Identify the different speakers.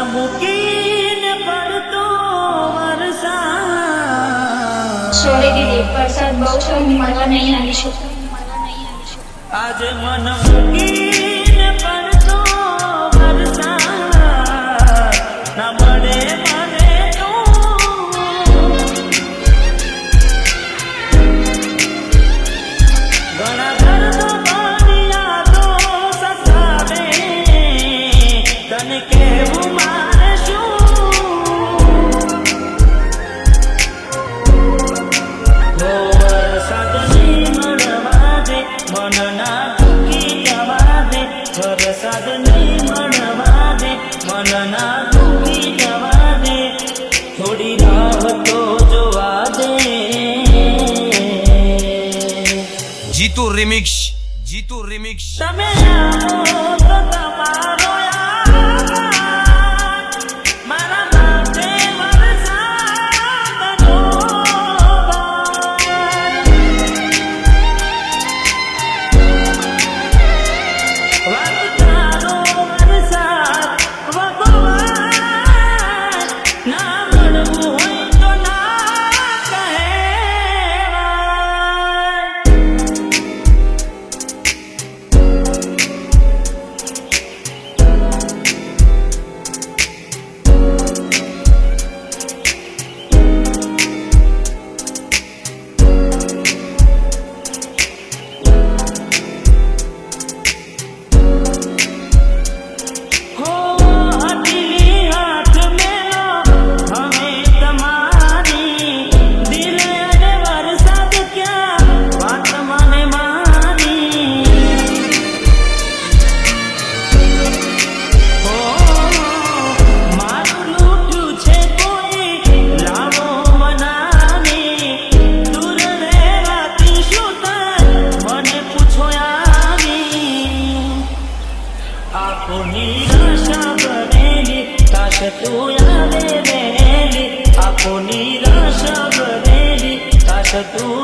Speaker 1: મૂકીને પડતો વરસાદ.
Speaker 2: સોરી દીદી, વરસાદ બહુ છે, હું મળવા નહીં આવી શકું.
Speaker 1: આજે મન મૂકીને પડતો વરસાદ ના મળે મને ઘણા દર્દો મારી યાદો સતાવે, તને કેવું મારે શું? વરસાદ નહીં મળવા દે, મન ના દુખી જવા દે. વરસાદ નહીં મળવા દે, મન ના દુખી જવા દે. થોડી રાહ તો જોવા દે.
Speaker 3: જીતુ રિમિક્સ
Speaker 1: તમે આવો તો તમારો યાદ મારા માટે વરસાદનો વાગતારો વરસાદ વગવાય. ના મળવું હોય તો ના કહેવાય. તું યાદ રેલી, આંખો નિરાશા ભરેલી, કાશ તું